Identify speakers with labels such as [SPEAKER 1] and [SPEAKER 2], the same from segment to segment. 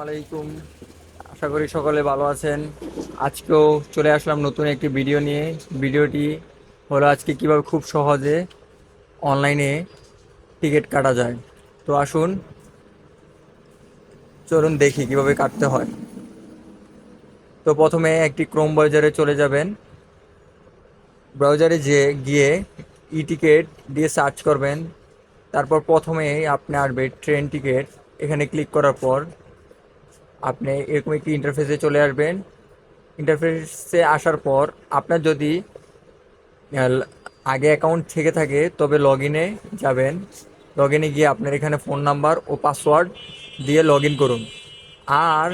[SPEAKER 1] আলাইকুম। আশা করি সকলে ভালো আছেন। আজকেও চলে আসলাম নতুন একটি ভিডিও নিয়ে। ভিডিওটি হলো আজকে কিভাবে খুব সহজে অনলাইনে টিকিট কাটা যায়। তো আসুন, চলুন দেখি কিভাবে কাটতে হয়। তো প্রথমে একটি ক্রোম ব্রাউজারে চলে যাবেন। ব্রাউজারে গিয়ে ই টিকিট দিয়ে সার্চ করবেন। তারপর প্রথমেই আপনি আসবে ট্রেন টিকিট। এখানে ক্লিক করার পর আপনি এরকম একটি ইন্টারফেসে চলে আসবেন। ইন্টারফেসে আসার পর আপনার যদি আগে অ্যাকাউন্ট থেকে থাকে তবে লগ ইনে যাবেন। লগ ইনে গিয়ে আপনার এখানে ফোন নাম্বার ও পাসওয়ার্ড দিয়ে লগ ইন করুন। আর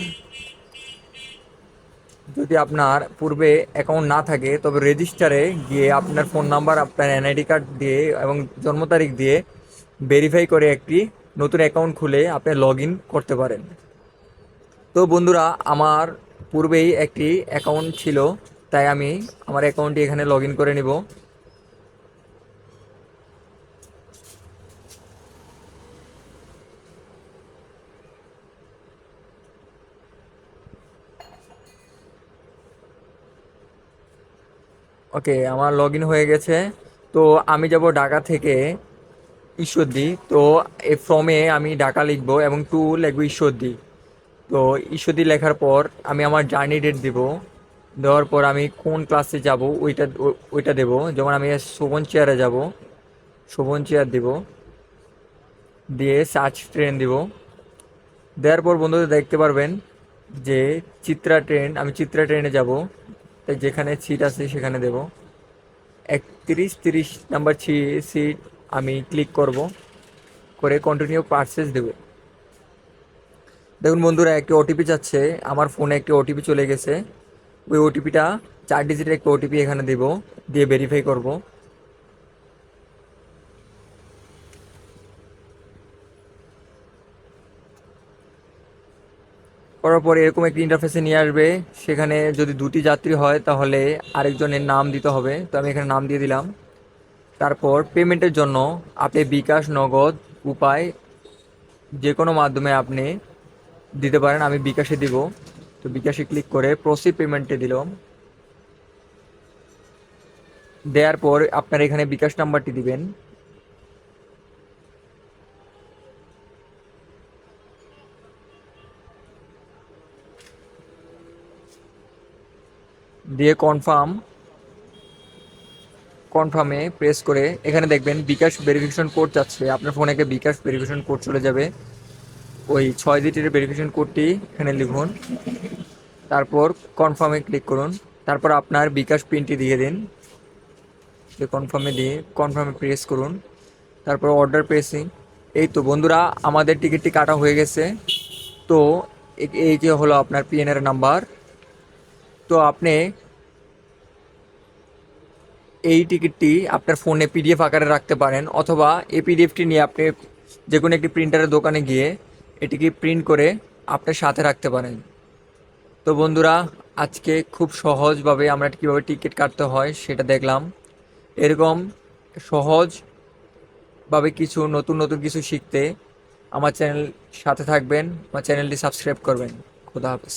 [SPEAKER 1] যদি আপনার পূর্বে অ্যাকাউন্ট না থাকে তবে রেজিস্টারে গিয়ে আপনার ফোন নাম্বার, আপনার এনআইডি কার্ড দিয়ে এবং জন্ম তারিখ দিয়ে ভেরিফাই করে একটি নতুন অ্যাকাউন্ট খুলে আপনি লগ ইন করতে পারেন। তো বন্ধুরা, আমার পূর্বেই একটি অ্যাকাউন্ট ছিল, তাই আমি আমার অ্যাকাউন্টটি এখানে লগ ইন করে নিব। ওকে, আমার লগ ইন হয়ে গেছে। তো আমি যাব ঢাকা থেকে ঈশ্বরদী। তো এই ফর্মে আমি ঢাকা লিখব এবং টু লিখব ঈশ্বরদী। তো ঈশ্বরদী লেখার পর আমি আমার জার্নি ডেট দিব। দেওয়ার পর আমি কোন ক্লাসে যাব ওইটা দেব। যেমন আমি শোভন চেয়ারে যাব, শোভন চেয়ার দিব, দিয়ে সার্চ ট্রেন দিব। দেওয়ার পর বন্ধুদের দেখতে পারবেন যে চিত্রা ট্রেন, আমি চিত্রা ট্রেনে যাব। তাই যেখানে সিট আছে সেখানে দেব। 31-30 নাম্বার সিট আমি ক্লিক করব, করে কন্টিনিউ পারচেজ দেব। দেখুন বন্ধুরা, একটি ওটিপি যাচ্ছে। আমার ফোনে একটি ওটিপি চলে গেছে। ওই ওটিপিটা 4 ডিজিটের একটা ওটিপি এখানে দেব, দিয়ে ভেরিফাই করব। করার পরে এরকম একটি ইন্টারফেসে নিয়ে আসবে। সেখানে যদি দুটি যাত্রী হয় তাহলে আরেকজনের নাম দিতে হবে। তো আমি এখানে নাম দিয়ে দিলাম। তারপর পেমেন্টের জন্য আপনি বিকাশ, নগদ, উপায় যে কোনো মাধ্যমে আপনি দিতে পারেন। আমি বিকাশে দিব। তো বিকাশে ক্লিক করে প্রসিড পেমেন্টে দিলাম। দেওয়ার পর আপনার এখানে বিকাশ নাম্বারটি দিবেন। দিয়ে কনফার্মে প্রেস করে এখানে দেখবেন বিকাশ ভেরিফিকেশন কোড যাচ্ছে। আপনার ফোনে একটা বিকাশ ভেরিফিকেশন কোড চলে যাবে। ওই 6 ডিজিটের ভেরিফিকেশন কোডটি এখানে লিখুন। তারপর কনফার্মে ক্লিক করুন। তারপর আপনার বিকাশ পিনটি দিয়ে দিন। কনফার্মে দিয়ে কনফার্মে প্রেস করুন। তারপর অর্ডার প্রেসিং। এই তো বন্ধুরা, আমাদের টিকিটটি কাটা হয়ে গেছে। তো এই যে হলো আপনার পিএনআর নাম্বার। তো আপনি এই টিকিটটি আপনার ফোনে পিডিএফ আকারে রাখতে পারেন, অথবা এই পিডিএফটি নিয়ে আপনি যে কোনো একটি প্রিন্টারের দোকানে গিয়ে এটিকে প্রিন্ট করে আপনার সাথে রাখতে পারেন। তো বন্ধুরা, আজকে খুব সহজভাবে আমরা কীভাবে টিকিট কাটতে হয় সেটা দেখলাম। এরকম সহজভাবে কিছু নতুন নতুন কিছু শিখতে আমার চ্যানেল সাথে থাকবেন, আমার চ্যানেলটি সাবস্ক্রাইব করবেন। খোদা হাফেজ।